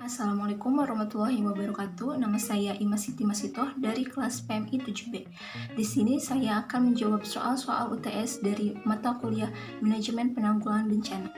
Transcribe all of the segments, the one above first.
Assalamualaikum warahmatullahi wabarakatuh. Nama saya Ima Siti Masitoh dari kelas PMI 7B. Di sini saya akan menjawab soal-soal UTS dari mata kuliah Manajemen Penanggulangan Bencana.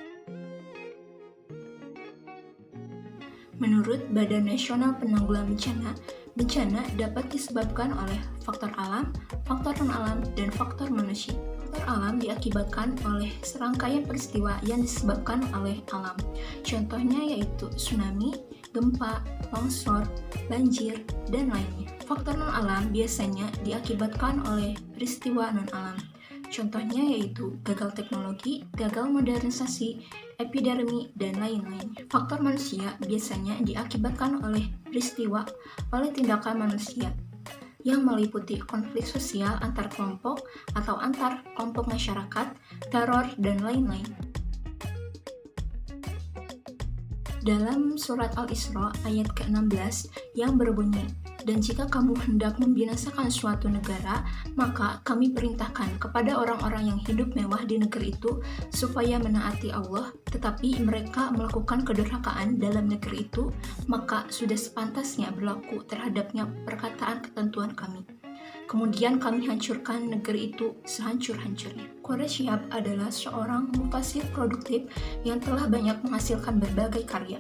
Menurut Badan Nasional Penanggulangan Bencana, bencana dapat disebabkan oleh faktor alam, faktor non-alam, dan faktor manusia. Faktor alam diakibatkan oleh serangkaian peristiwa yang disebabkan oleh alam. Contohnya yaitu tsunami, gempa, longsor, banjir, dan lainnya. Faktor non-alam biasanya diakibatkan oleh peristiwa non-alam. Contohnya yaitu gagal teknologi, gagal modernisasi, epidemi, dan lain-lain. Faktor manusia biasanya diakibatkan oleh peristiwa oleh tindakan manusia yang meliputi konflik sosial antar kelompok atau antar kelompok masyarakat, teror, dan lain-lain. Dalam surat Al-Isra ayat ke-16 yang berbunyi, "Dan jika kamu hendak membinasakan suatu negara, maka kami perintahkan kepada orang-orang yang hidup mewah di negeri itu supaya menaati Allah, tetapi mereka melakukan kedurhakaan dalam negeri itu, maka sudah sepantasnya berlaku terhadapnya perkataan ketentuan kami. Kemudian kami hancurkan negeri itu sehancur-hancurnya." Quraish Shihab adalah seorang mufasir produktif yang telah banyak menghasilkan berbagai karya.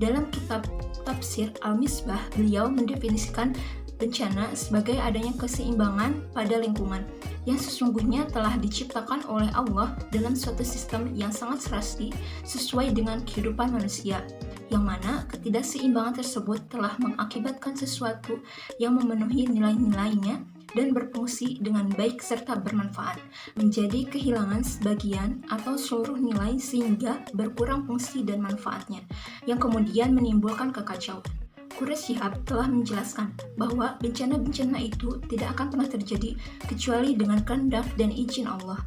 Dalam kitab Tafsir Al-Misbah, beliau mendefinisikan bencana sebagai adanya keseimbangan pada lingkungan yang sesungguhnya telah diciptakan oleh Allah dalam suatu sistem yang sangat serasi sesuai dengan kehidupan manusia, yang mana ketidakseimbangan tersebut telah mengakibatkan sesuatu yang memenuhi nilai-nilainya dan berfungsi dengan baik serta bermanfaat, menjadi kehilangan sebagian atau seluruh nilai sehingga berkurang fungsi dan manfaatnya, yang kemudian menimbulkan kekacauan. Quraish Shihab telah menjelaskan bahwa bencana-bencana itu tidak akan pernah terjadi kecuali dengan kehendak dan izin Allah,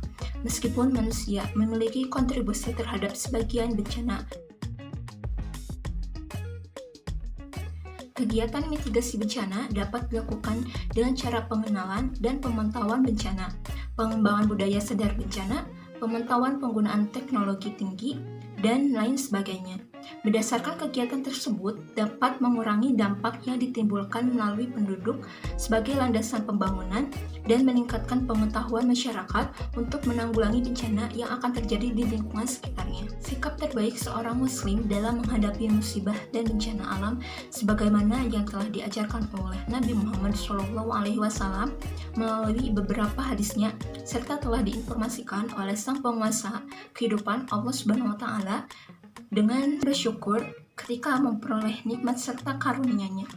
meskipun manusia memiliki kontribusi terhadap sebagian bencana. Kegiatan mitigasi bencana dapat dilakukan dengan cara pengenalan dan pemantauan bencana, pengembangan budaya sadar bencana, pemantauan penggunaan teknologi tinggi, dan lain sebagainya. Berdasarkan kegiatan tersebut dapat mengurangi dampak yang ditimbulkan melalui penduduk sebagai landasan pembangunan dan meningkatkan pengetahuan masyarakat untuk menanggulangi bencana yang akan terjadi di lingkungan sekitarnya. Sikap terbaik seorang muslim dalam menghadapi musibah dan bencana alam sebagaimana yang telah diajarkan oleh Nabi Muhammad SAW melalui beberapa hadisnya serta telah diinformasikan oleh sang penguasa kehidupan Allah Subhanahu wa Ta'ala, dengan bersyukur ketika memperoleh nikmat serta karunia-Nya.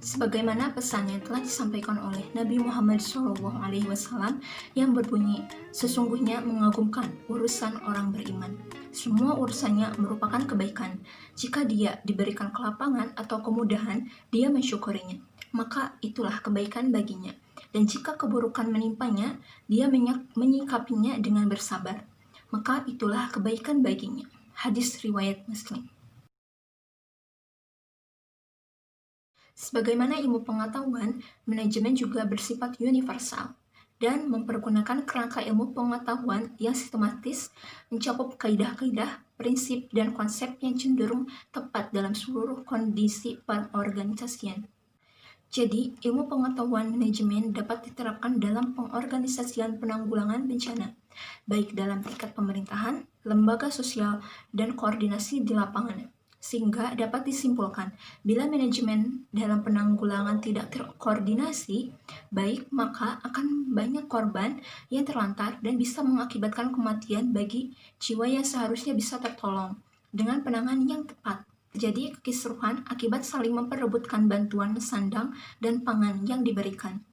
Sebagaimana pesan yang telah disampaikan oleh Nabi Muhammad SAW yang berbunyi, "Sesungguhnya mengagumkan urusan orang beriman. Semua urusannya merupakan kebaikan. Jika dia diberikan kelapangan atau kemudahan, dia mensyukurinya, maka itulah kebaikan baginya. Dan jika keburukan menimpanya, dia menyikapinya dengan bersabar, maka itulah kebaikan baginya." Hadis riwayat Muslim. Sebagaimana ilmu pengetahuan, manajemen juga bersifat universal dan mempergunakan kerangka ilmu pengetahuan yang sistematis, mencakup kaidah-kaidah, prinsip, dan konsep yang cenderung tepat dalam seluruh kondisi pengorganisasian. Jadi, ilmu pengetahuan manajemen dapat diterapkan dalam pengorganisasian penanggulangan bencana, baik dalam tingkat pemerintahan, lembaga sosial, dan koordinasi di lapangan. Sehingga dapat disimpulkan, bila manajemen dalam penanggulangan tidak terkoordinasi baik, maka akan banyak korban yang terlantar dan bisa mengakibatkan kematian bagi jiwa yang seharusnya bisa tertolong dengan penanganan yang tepat. Terjadi kekisruhan akibat saling memperebutkan bantuan sandang dan pangan yang diberikan.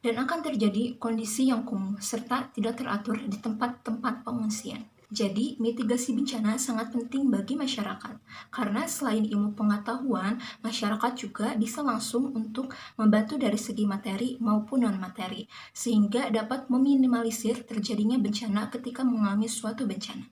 Dan akan terjadi kondisi yang kumuh serta tidak teratur di tempat-tempat pengungsian. Jadi, mitigasi bencana sangat penting bagi masyarakat, karena selain ilmu pengetahuan, masyarakat juga bisa langsung untuk membantu dari segi materi maupun non-materi, sehingga dapat meminimalisir terjadinya bencana ketika mengalami suatu bencana.